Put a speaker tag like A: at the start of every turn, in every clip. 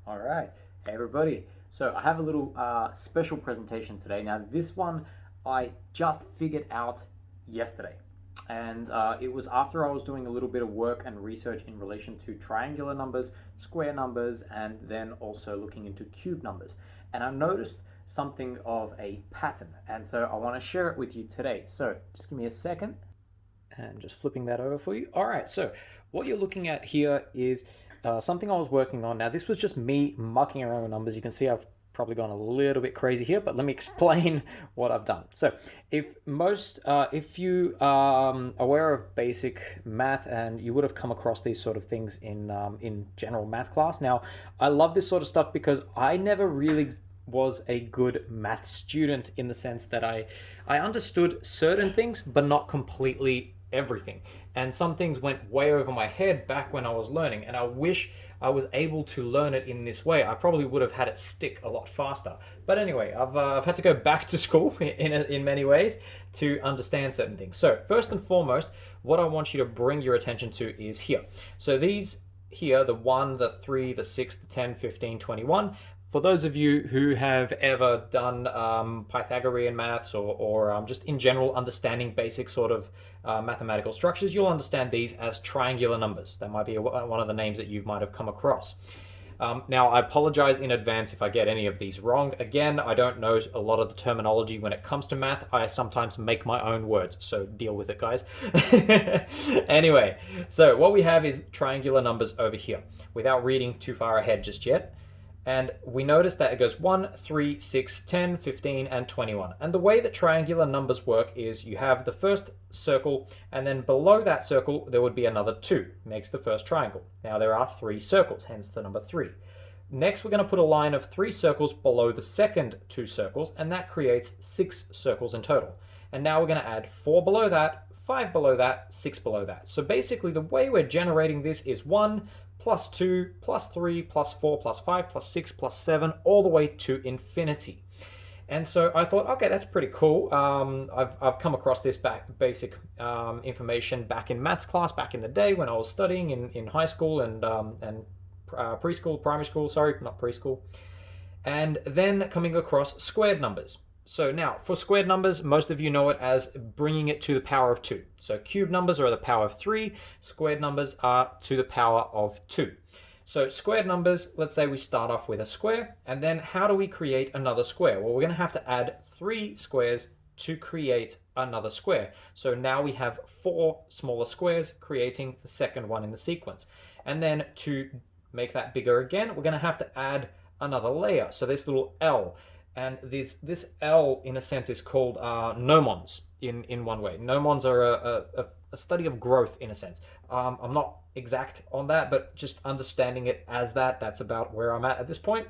A: All right, hey everybody. So I have a little special presentation today. Now this one I just figured out yesterday, and it was after I was doing a little bit of work and research in relation to triangular numbers, square numbers, and then also looking into cube numbers. And I noticed something of a pattern, and so I want to share it with you today. So just give me a second and just flipping that over for you. All right, so what you're looking at here is something I was working on. Now, this was just me mucking around with numbers. You can see I've probably gone a little bit crazy here, but let me explain what I've done. So, if you are aware of basic math, and you would have come across these sort of things in general math class. Now, I love this sort of stuff because I never really was a good math student in the sense that I understood certain things, but not completely everything. And some things went way over my head back when I was learning, and I wish I was able to learn it in this way. I probably would have had it stick a lot faster. But anyway, I've had to go back to school in many ways to understand certain things. So first and foremost, what I want you to bring your attention to is here. So these here, the 1, the 3, the 6, the 10, 15, 21. For those of you who have ever done Pythagorean maths or just in general understanding basic sort of mathematical structures, you'll understand these as triangular numbers. That might be one of the names that you might have come across. Now, I apologize in advance if I get any of these wrong. Again, I don't know a lot of the terminology when it comes to math. I sometimes make my own words, so deal with it, guys. Anyway, so what we have is triangular numbers over here, without reading too far ahead just yet. And we notice that it goes 1, 3, 6, 10, 15, and 21. And the way that triangular numbers work is you have the first circle, and then below that circle, there would be another 2, makes the first triangle. Now there are 3 circles, hence the number 3. Next, we're going to put a line of 3 circles below the second 2 circles, and that creates 6 circles in total. And now we're going to add 4 below that, 5 below that, 6 below that. So basically, the way we're generating this is 1, plus 2, plus 3, plus 4, plus 5, plus 6, plus 7, all the way to infinity. And so I thought, okay, that's pretty cool. I've come across this basic information back in maths class back in the day when I was studying in high school and preschool, primary school, sorry, not preschool. And then coming across squared numbers. So now, for squared numbers, most of you know it as bringing it to the power of 2. So cube numbers are the power of 3, squared numbers are to the power of 2. So squared numbers, let's say we start off with a square, and then how do we create another square? Well, we're going to have to add 3 squares to create another square. So now we have 4 smaller squares, creating the second one in the sequence. And then to make that bigger again, we're going to have to add another layer. So this little L. And this L, in a sense, is called gnomons in one way. Gnomons are a study of growth, in a sense. I'm not exact on that, but just understanding it as that, that's about where I'm at this point.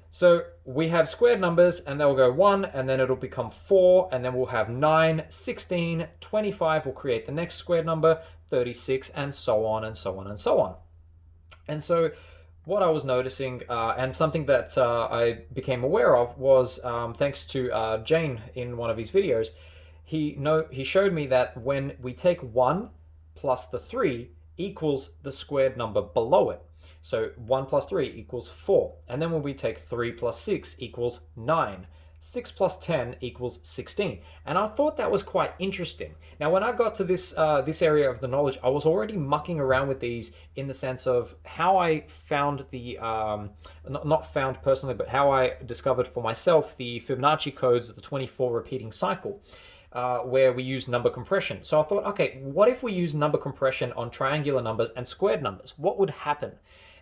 A: So we have squared numbers, and they'll go 1, and then it'll become 4, and then we'll have 9, 16, 25 will create the next squared number, 36, and so on, and so on, and so on. And so what I was noticing, and something that I became aware of, was thanks to Jane in one of his videos. He showed me that when we take 1 plus the 3 equals the squared number below it. So 1 plus 3 equals 4. And then when we take 3 plus 6 equals 9. 6 plus 10 equals 16. And I thought that was quite interesting. Now, when I got to this area of the knowledge, I was already mucking around with these in the sense of how I found the, not found personally, but how I discovered for myself the Fibonacci codes of the 24 repeating cycle, where we use number compression. So I thought, okay, what if we use number compression on triangular numbers and squared numbers? What would happen?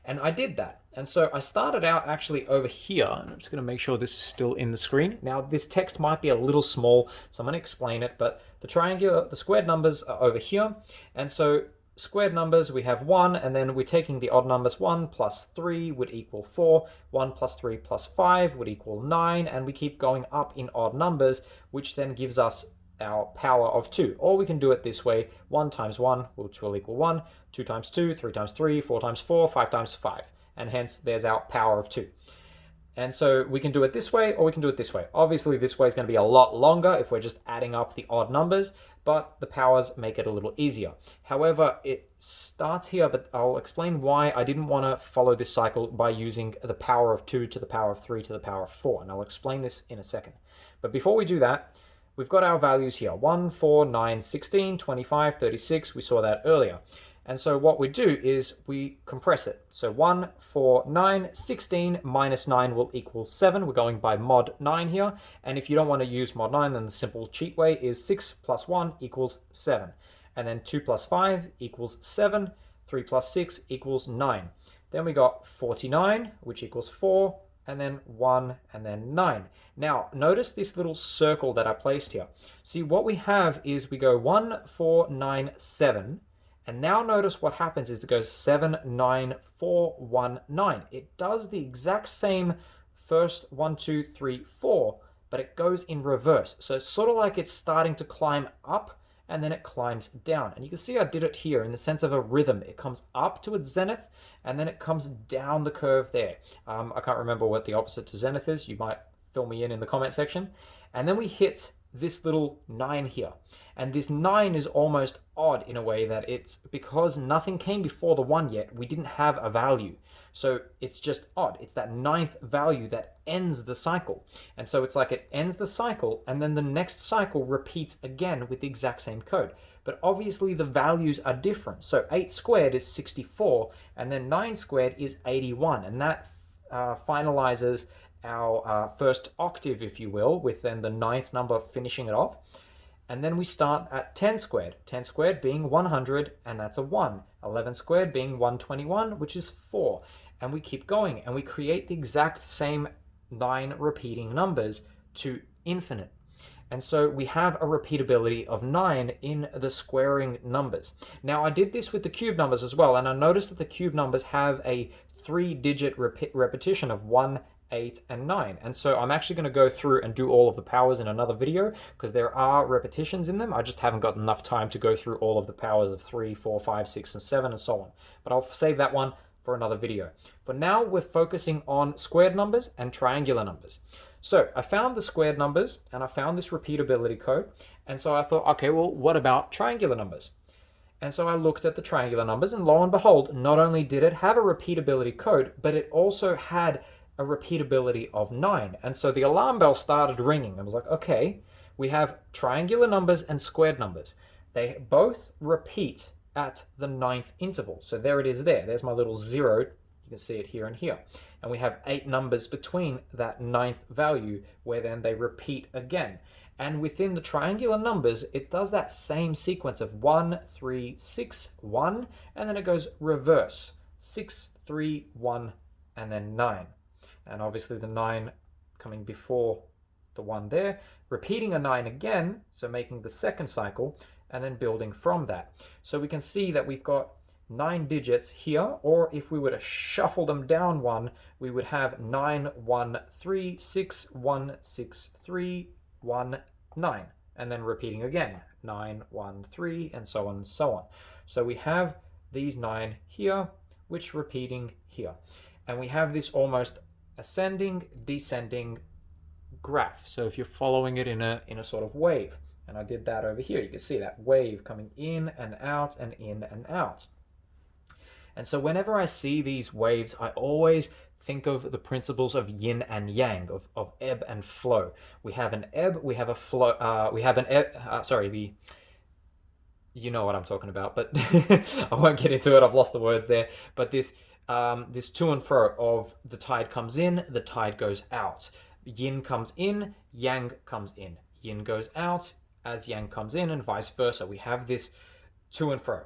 A: And I did that. And so I started out actually over here. And I'm just going to make sure this is still in the screen. Now, this text might be a little small, so I'm going to explain it. But the squared numbers are over here. And so squared numbers, we have 1, and then we're taking the odd numbers. 1 plus 3 would equal 4. 1 plus 3 plus 5 would equal 9. And we keep going up in odd numbers, which then gives us our power of 2. Or we can do it this way: 1 times 1, which will equal 1, 2 times 2, 3 times 3, 4 times 4, 5 times 5. And hence, there's our power of 2. And so we can do it this way or we can do it this way. Obviously, this way is going to be a lot longer if we're just adding up the odd numbers, but the powers make it a little easier. However, it starts here, but I'll explain why I didn't want to follow this cycle by using the power of 2 to the power of 3 to the power of 4. And I'll explain this in a second. But before we do that, we've got our values here. 1, 4, 9, 16, 25, 36. We saw that earlier. And so what we do is we compress it. So 1, 4, 9, 16 minus 9 will equal 7. We're going by mod 9 here. And if you don't want to use mod 9, then the simple cheat way is 6 plus 1 equals 7. And then 2 plus 5 equals 7. 3 plus 6 equals 9. Then we got 49, which equals 4. And then 1, and then 9. Now, notice this little circle that I placed here. See, what we have is we go 1, 4, 9, 7. And now notice what happens is it goes 7, 9, 4, 1, 9. It does the exact same first 1, 2, 3, 4, but it goes in reverse. So it's sort of like it's starting to climb up and then it climbs down. And you can see I did it here in the sense of a rhythm. It comes up to its zenith and then it comes down the curve there. I can't remember what the opposite to zenith is. You might fill me in the comment section. And then we hit this little 9 here. And this 9 is almost odd in a way that it's because nothing came before the 1 yet, we didn't have a value. So it's just odd. It's that 9th value that ends the cycle. And so it's like it ends the cycle and then the next cycle repeats again with the exact same code. But obviously the values are different. So 8 squared is 64 and then 9 squared is 81. And that finalizes our first octave, if you will, with then the 9th number finishing it off. And then we start at 10 squared. 10 squared being 100, and that's a 1. 11 squared being 121, which is 4. And we keep going, and we create the exact same 9 repeating numbers to infinite. And so we have a repeatability of 9 in the squaring numbers. Now, I did this with the cube numbers as well, and I noticed that the cube numbers have a 3-digit repetition of 1, 8, and 9. And so I'm actually going to go through and do all of the powers in another video because there are repetitions in them. I just haven't got enough time to go through all of the powers of 3, 4, 5, 6, and 7, and so on. But I'll save that one for another video. For now, we're focusing on squared numbers and triangular numbers. So I found the squared numbers and I found this repeatability code. And so I thought, okay, well, what about triangular numbers? And so I looked at the triangular numbers and lo and behold, not only did it have a repeatability code, but it also had a repeatability of 9. And so the alarm bell started ringing. I was like, okay, we have triangular numbers and squared numbers. They both repeat at the 9th interval. So there it is there. There's my little 0. You can see it here and here. And we have 8 numbers between that 9th value where then they repeat again. And within the triangular numbers, it does that same sequence of 1, 3, 6, 1, and then it goes reverse. 6, 3, 1, and then 9. And obviously the 9 coming before the 1 there, repeating a 9 again, so making the second cycle, and then building from that. So we can see that we've got 9 digits here, or if we were to shuffle them down 1, we would have 9, 1, 3, 6, 1, 6, 3, 1, 9. And then repeating again, 9, 1, 3, and so on and so on. So we have these 9 here, which repeating here. And we have this almost ascending, descending graph. So if you're following it in a sort of wave, and I did that over here, you can see that wave coming in and out and in and out. And so whenever I see these waves, I always think of the principles of yin and yang, of ebb and flow. We have an ebb, we have a flow, we have an ebb, you know what I'm talking about, but I won't get into it, I've lost the words there. But this to and fro of the tide comes in, the tide goes out. Yin comes in, yang comes in. Yin goes out as yang comes in, and vice versa. We have this to and fro.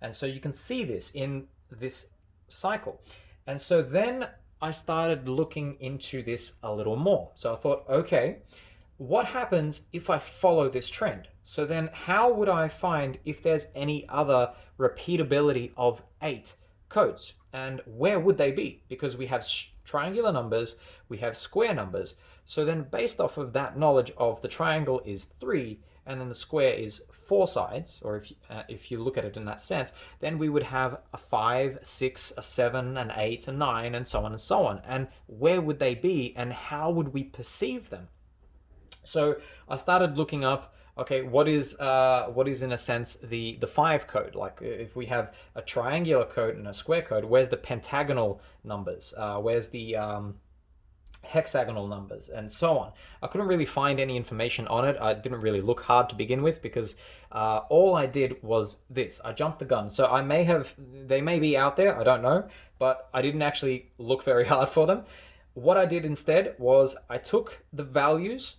A: And so you can see this in this cycle. And so then I started looking into this a little more. So I thought, okay, what happens if I follow this trend? So then how would I find if there's any other repeatability of 8 codes? And where would they be? Because we have triangular numbers, we have square numbers. So then based off of that knowledge of the triangle is 3 and then the square is 4 sides, or if you look at it in that sense, then we would have a 5, 6, a 7, an 8, a 9, and so on and so on. And where would they be, and how would we perceive them? So I started looking up, okay, what is in a sense the 5 code? Like if we have a triangular code and a square code, where's the pentagonal numbers? Where's the hexagonal numbers, and so on? I couldn't really find any information on it. I didn't really look hard to begin with, because all I did was this. I jumped the gun. So they may be out there, I don't know, but I didn't actually look very hard for them. What I did instead was I took the values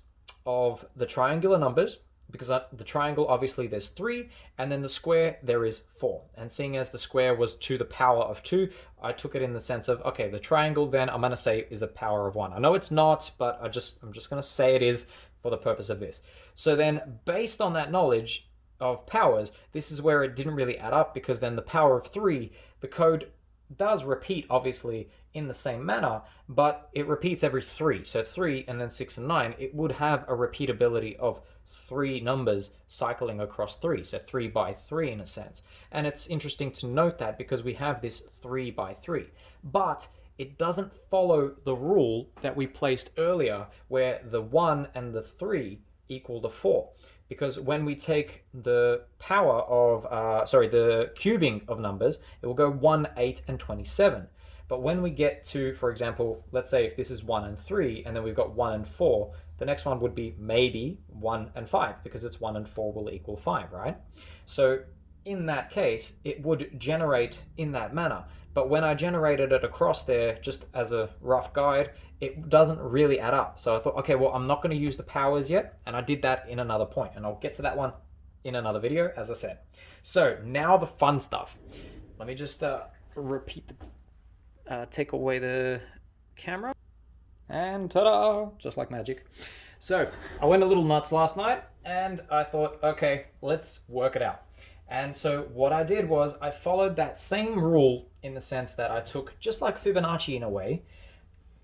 A: of the triangular numbers, because the triangle, obviously there's 3, and then the square there is 4. And seeing as the square was to the power of 2, I took it in the sense of, okay, the triangle then I'm going to say is a power of 1. I know it's not, but I'm just going to say it is for the purpose of this. So then based on that knowledge of powers, this is where it didn't really add up, because then the power of 3, the code does repeat obviously in the same manner, but it repeats every 3. So 3 and then 6 and 9, it would have a repeatability of 3 numbers cycling across 3, so 3 by 3 in a sense. And it's interesting to note that, because we have this 3 by 3, but it doesn't follow the rule that we placed earlier, where the 1 and the 3 equal the 4. Because when we take the power of, the cubing of numbers, it will go 1, 8, and 27. But when we get to, for example, let's say if this is 1 and 3, and then we've got 1 and 4, the next one would be maybe 1 and 5, because it's 1 and 4 will equal 5, right? So in that case, it would generate in that manner. But when I generated it across there, just as a rough guide, it doesn't really add up. So I thought, okay, well, I'm not going to use the powers yet. And I did that in another point, and I'll get to that one in another video, as I said. So now the fun stuff. Let me just repeat take away the camera. And ta-da, just like magic. So I went a little nuts last night, and I thought, okay, let's work it out. And so what I did was I followed that same rule, in the sense that I took, just like Fibonacci in a way,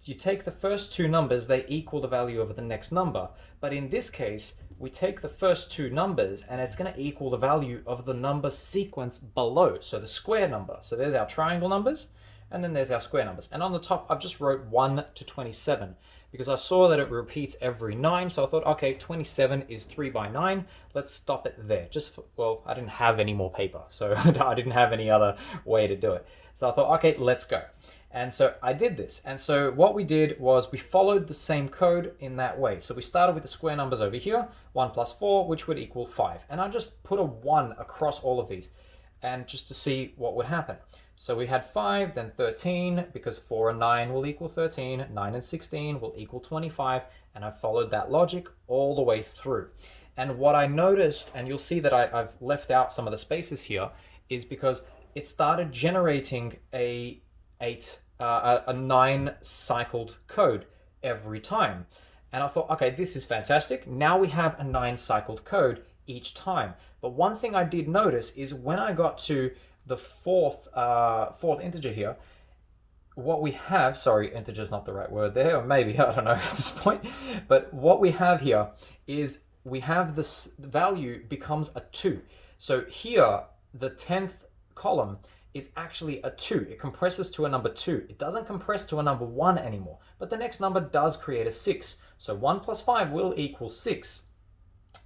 A: you take the first 2 numbers, they equal the value of the next number. But in this case, we take the first 2 numbers, and it's going to equal the value of the number sequence below, so the square number. So there's our triangle numbers, and then there's our square numbers. And on the top, I've just wrote 1 to 27, because I saw that it repeats every 9. So I thought, okay, 27 is 3 by 9. Let's stop it there. Well, I didn't have any more paper, so I didn't have any other way to do it. So I thought, okay, let's go. And so I did this. And so what we did was we followed the same code in that way. So we started with the square numbers over here, 1 plus 4, which would equal 5. And I just put a 1 across all of these, and just to see what would happen. So we had 5, then 13, because 4 and 9 will equal 13, 9 and 16 will equal 25, and I followed that logic all the way through. And what I noticed, and you'll see that I've left out some of the spaces here, is because it started generating a 9 cycled code every time. And I thought, okay, this is fantastic. Now we have a 9 cycled code each time. But one thing I did notice is when I got to the fourth integer here, what we have, sorry, integer is not the right word there, or maybe, I don't know at this point, but what we have here is we have this value becomes a 2. So here, the 10th column is actually a 2. It compresses to a number 2. It doesn't compress to a number 1 anymore, but the next number does create a 6. So 1 plus 5 will equal 6.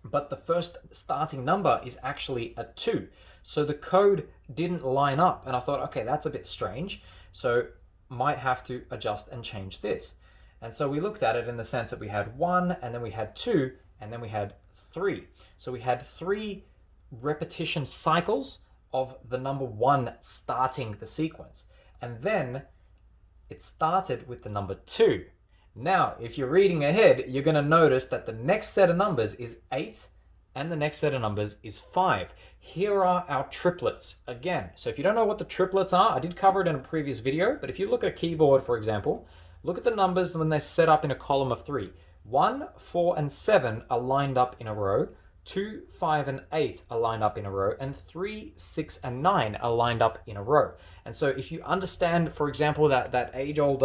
A: But the first starting number is actually a 2. So the code didn't line up, and I thought, okay, that's a bit strange. So might have to adjust and change this. And so we looked at it in the sense that we had 1, and then we had 2, and then we had 3. So we had 3 repetition cycles of the number 1 starting the sequence. And then it started with the number 2. Now, if you're reading ahead, you're going to notice that the next set of numbers is 8, and the next set of numbers is 5. Here are our triplets again. So if you don't know what the triplets are, I did cover it in a previous video, but if you look at a keyboard, for example, look at the numbers when they're set up in a column of 3. 1, 4, and 7 are lined up in a row. 2, 5, and 8 are lined up in a row, and 3, 6, and 9 are lined up in a row. And so if you understand, for example, that age-old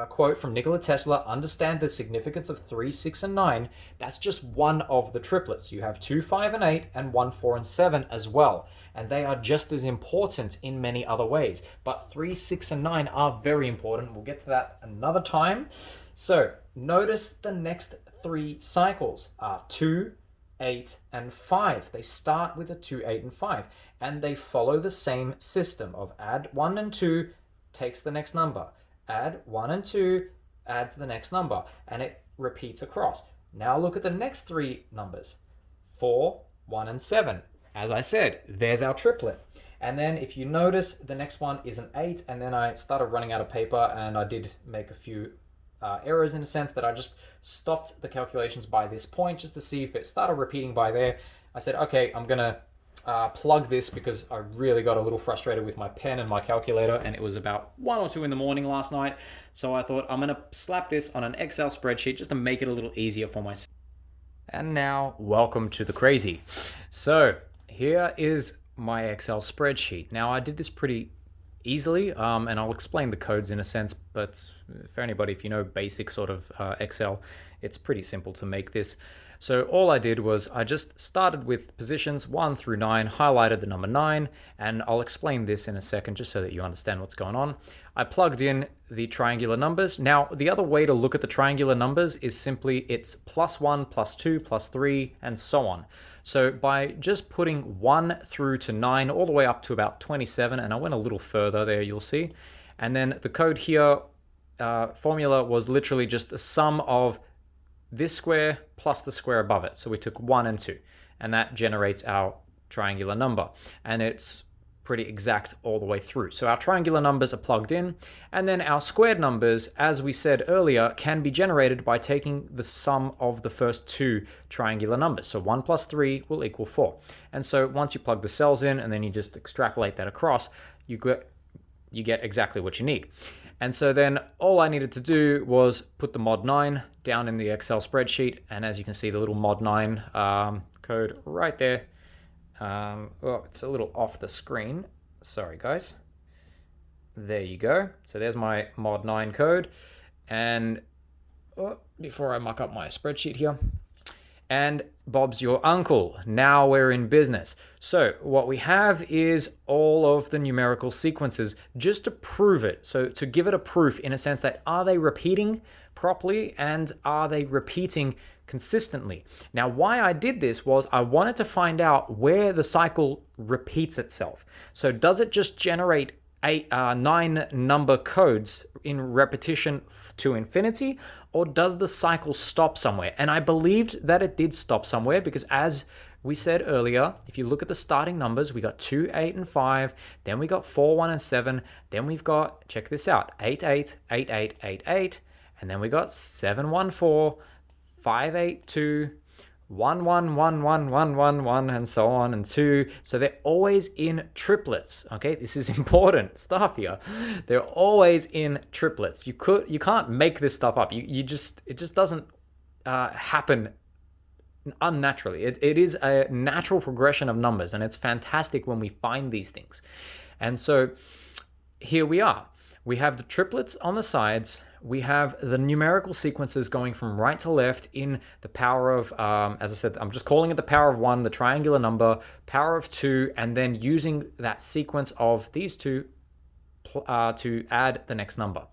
A: quote from Nikola Tesla, understand the significance of 3, 6, and 9, that's just one of the triplets. You have 2, 5, and 8, and 1, 4, and 7 as well. And they are just as important in many other ways. But 3, 6, and 9 are very important. We'll get to that another time. So notice the next 3 cycles are 2, 8, and 5. They start with a 2, 8, and 5, and they follow the same system of add 1 and 2, takes the next number, add 1 and 2, adds the next number, and it repeats across. Now look at the next 3 numbers, 4, 1, and 7. As I said, there's our triplet. And then if you notice, the next one is an 8, and then I started running out of paper, and I did make a few errors in a sense that I just stopped the calculations by this point just to see if it started repeating by there. I said, okay, I'm gonna plug this because I really got a little frustrated with my pen and my calculator, and it was about 1 or 2 in the morning last night. So I thought I'm gonna slap this on an Excel spreadsheet just to make it a little easier for myself. And now, welcome to the crazy. So here is my Excel spreadsheet. Now I did this pretty easily, and I'll explain the codes in a sense, but for anybody, if you know basic sort of Excel, it's pretty simple to make this. So all I did was I just started with positions 1 through 9, highlighted the number 9, and I'll explain this in a second just so that you understand what's going on. I plugged in the triangular numbers. Now, the other way to look at the triangular numbers is simply it's +1, +2, +3, and so on. So by just putting 1 through to 9, all the way up to about 27, and I went a little further there, you'll see. And then the code here, formula was literally just the sum of this square plus the square above it. So we took 1 and 2, and that generates our triangular number. And it's pretty exact all the way through. So our triangular numbers are plugged in, and then our squared numbers, as we said earlier, can be generated by taking the sum of the first 2 triangular numbers. So 1 plus 3 will equal 4. And so once you plug the cells in and then you just extrapolate that across, you get exactly what you need. And so then all I needed to do was put the mod 9 down in the Excel spreadsheet, and as you can see, the little mod 9 code right there. Oh, it's a little off the screen. Sorry, guys. There you go. So there's my mod 9 code. And before I muck up my spreadsheet here. And Bob's your uncle. Now we're in business. So what we have is all of the numerical sequences just to prove it. So to give it a proof in a sense that are they repeating properly and are they repeating consistently? Now, why I did this was I wanted to find out where the cycle repeats itself. So does it just generate 9 number codes in repetition to infinity, or does the cycle stop somewhere? And I believed that it did stop somewhere because, as we said earlier, if you look at the starting numbers, we got 2, 8, and 5, then we got 4, 1, and 7, then we've got, check this out, 8, 8, 8, 8, 8, 8, and then we got 7, 1, 4, 5, 8, 2, 1, 1, 1, 1, 1, 1, 1, and so on, and 2. So they're always in triplets, okay? This is important stuff here. They're always in triplets. You can't make this stuff up. It just doesn't happen unnaturally. It is a natural progression of numbers, and it's fantastic when we find these things. And so here we are. We have the triplets on the sides. We have the numerical sequences going from right to left in the power of, as I said, I'm just calling it the power of 1, the triangular number, power of 2, and then using that sequence of these two to add the next number.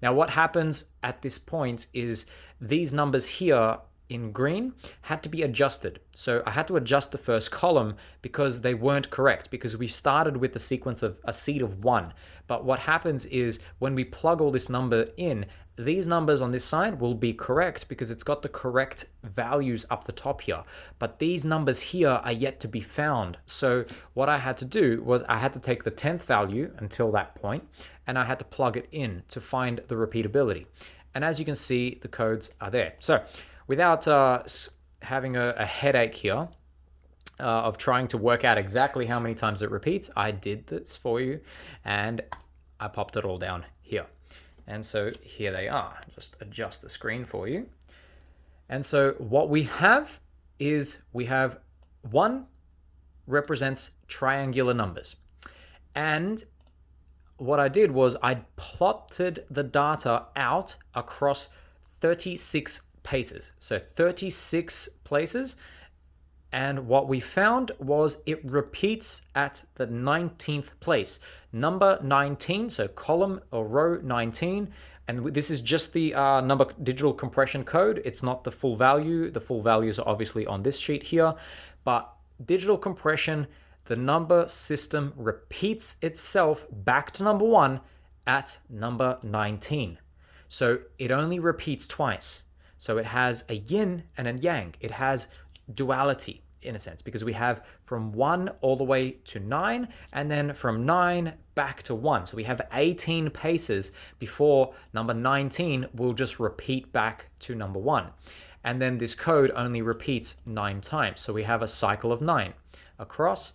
A: Now, what happens at this point is these numbers here in green had to be adjusted. So I had to adjust the first column because they weren't correct, because we started with the sequence of a seed of 1. But what happens is when we plug all this number in, these numbers on this side will be correct because it's got the correct values up the top here. But these numbers here are yet to be found. So what I had to do was I had to take the 10th value until that point, and I had to plug it in to find the repeatability. And as you can see, the codes are there. So without having a headache here of trying to work out exactly how many times it repeats, I did this for you, and I popped it all down here. And so here they are. Just adjust the screen for you. And so what we have is we have 1 represents triangular numbers. And what I did was I plotted the data out across 36 paces. So 36 places. And what we found was it repeats at the 19th place. Number 19, so column or row 19. And this is just the number digital compression code. It's not the full value. The full values are obviously on this sheet here. But digital compression, the number system repeats itself back to number 1 at number 19. So it only repeats twice. So it has a yin and a yang. It has duality in a sense, because we have from 1 all the way to 9, and then from 9 back to 1. So we have 18 paces before number 19 will just repeat back to number 1. And then this code only repeats 9 times. So we have a cycle of 9 across,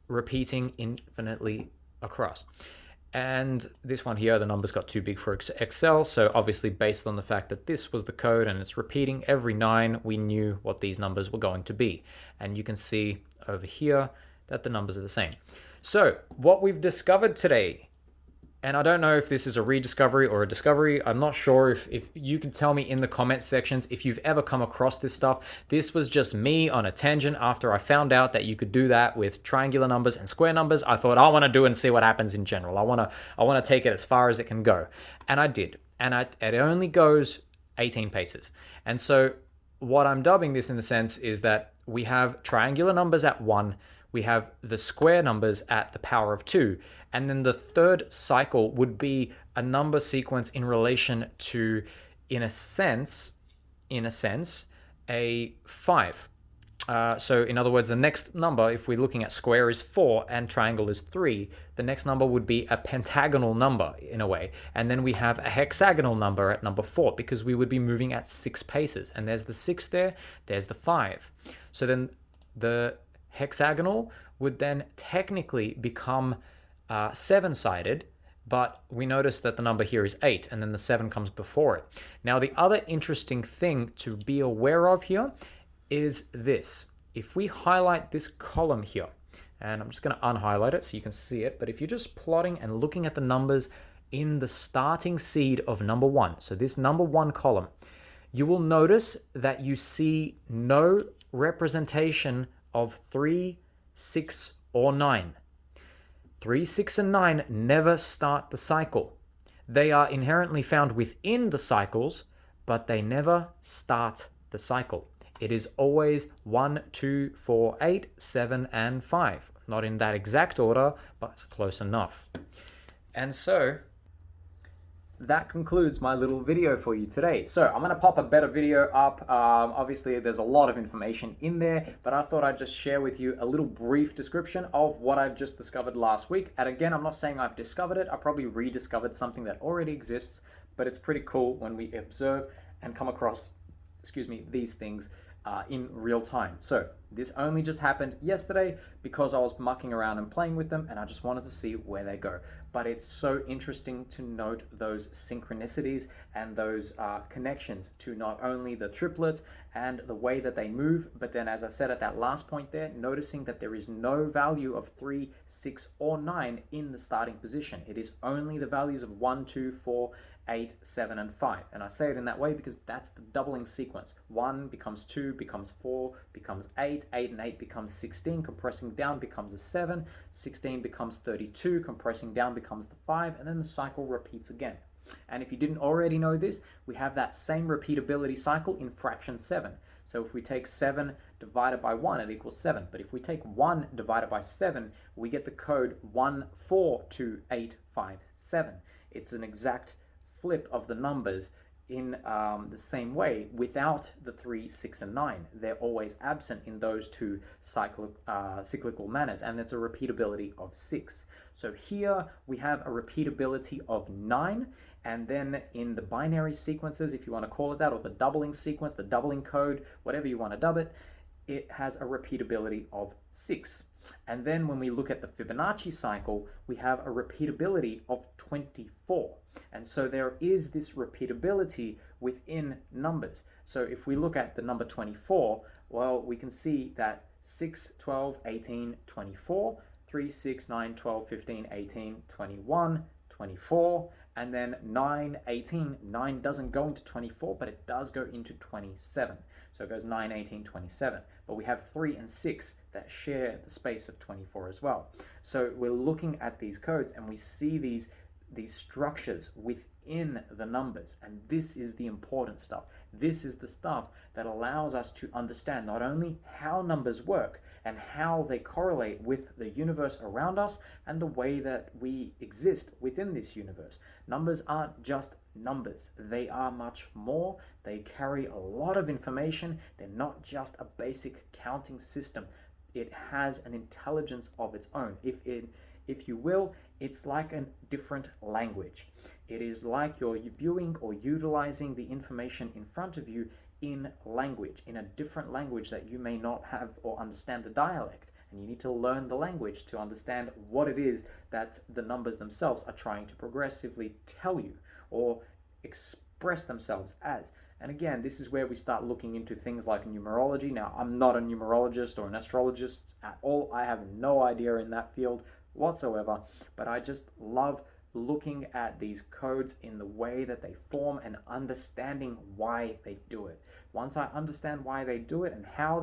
A: repeating infinitely across. And this one here, the numbers got too big for Excel. So obviously based on the fact that this was the code and it's repeating every 9, we knew what these numbers were going to be. And you can see over here that the numbers are the same. So what we've discovered today, and I don't know if this is a rediscovery or a discovery. I'm not sure. If you can tell me in the comment sections if you've ever come across this stuff. This was just me on a tangent after I found out that you could do that with triangular numbers and square numbers. I thought I want to do it and see what happens in general. I want to take it as far as it can go. And I did. And it only goes 18 paces. And so what I'm dubbing this in the sense is that we have triangular numbers at 1. We have the square numbers at the power of 2. And then the third cycle would be a number sequence in relation to, in a sense, a 5. So in other words, the next number, if we're looking at square, is 4 and triangle is 3. The next number would be a pentagonal number in a way. And then we have a hexagonal number at number 4 because we would be moving at 6 paces. And there's the 6 there, there's the 5. So then the hexagonal would then technically become 7-sided, but we notice that the number here is 8 and then the 7 comes before it. Now the other interesting thing to be aware of here is this. If we highlight this column here, and I'm just going to unhighlight it so you can see it, but if you're just plotting and looking at the numbers in the starting seed of number 1, so this number 1 column, you will notice that you see no representation of 3, 6, or 9. 3, 6, and 9 never start the cycle. They are inherently found within the cycles, but they never start the cycle. It is always 1, 2, 4, 8, 7, and 5. Not in that exact order, but it's close enough. And so that concludes my little video for you today. So I'm going to pop a better video up. Obviously, there's a lot of information in there, but I thought I'd just share with you a little brief description of what I've just discovered last week. And again, I'm not saying I've discovered it. I probably rediscovered something that already exists, but it's pretty cool when we observe and come across, these things in real time. So this only just happened yesterday because I was mucking around and playing with them and I just wanted to see where they go. But it's so interesting to note those synchronicities and those connections to not only the triplets and the way that they move, but then as I said at that last point there, noticing that there is no value of 3, 6, or 9 in the starting position. It is only the values of 1, 2, 4, 8, 7, and 5. And I say it in that way because that's the doubling sequence. 1 becomes 2, becomes 4, becomes 8, 8 and 8 becomes 16, compressing down becomes a 7, 16 becomes 32, compressing down becomes the 5, and then the cycle repeats again. And if you didn't already know this, we have that same repeatability cycle in fraction 7. So if we take 7 divided by 1, it equals 7. But if we take 1 divided by 7, we get the code 1428557. It's an exact flip of the numbers in the same way without the 3, 6, and 9. They're always absent in those two cyclical manners, and it's a repeatability of 6. So here we have a repeatability of 9, and then in the binary sequences, if you want to call it that, or the doubling sequence, the doubling code, whatever you want to dub it, it has a repeatability of 6. And then when we look at the Fibonacci cycle, we have a repeatability of 24. And so there is this repeatability within numbers. So if we look at the number 24, Well, we can see that 6, 12, 18, 24, 3, 6, 9, 12, 15, 18, 21, 24, and then 9, 18. 9 doesn't go into 24, but it does go into 27. So it goes 9, 18, 27. But we have 3 and 6 that share the space of 24 as well. So we're looking at these codes and we see these structures within the numbers, and this is the important stuff. This is the stuff that allows us to understand not only how numbers work and how they correlate with the universe around us and the way that we exist within this universe. Numbers aren't just numbers. They are much more. They carry a lot of information. They're not just a basic counting system. It has an intelligence of its own. If you will, it's like a different language. It is like you're viewing or utilizing the information in front of you in language, in a different language that you may not have or understand the dialect. And you need to learn the language to understand what it is that the numbers themselves are trying to progressively tell you or express themselves as. And again, this is where we start looking into things like numerology. Now, I'm not a numerologist or an astrologist at all. I have no idea in that field whatsoever, but I just love looking at these codes in the way that they form and understanding why they do it. Once I understand why they do it and how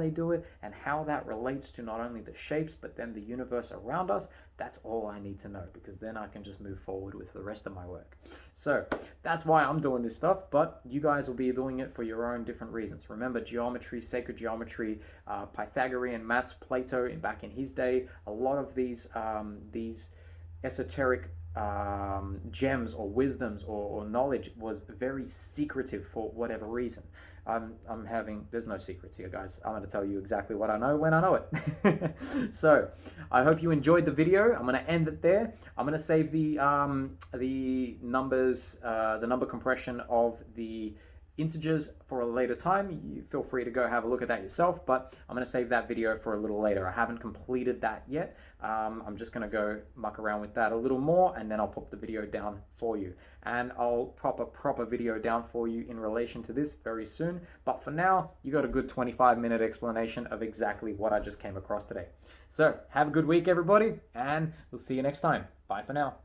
A: that relates to not only the shapes but then the universe around us, that's all I need to know, because then I can just move forward with the rest of my work. So that's why I'm doing this stuff, but you guys will be doing it for your own different reasons. Remember, geometry, sacred geometry, Pythagorean maths, Plato back in his day, a lot of these esoteric gems or wisdoms or knowledge was very secretive for whatever reason. There's no secrets here, guys. I'm going to tell you exactly what I know when I know it. So I hope you enjoyed the video. I'm going to end it there. I'm going to save the numbers, the number compression of the integers for a later time. You feel free to go have a look at that yourself, but I'm going to save that video for a little later. I haven't completed that yet. I'm just going to go muck around with that a little more, and then I'll pop the video down for you. And I'll pop a proper video down for you in relation to this very soon. But for now, you got a good 25-minute explanation of exactly what I just came across today. So have a good week, everybody, and we'll see you next time. Bye for now.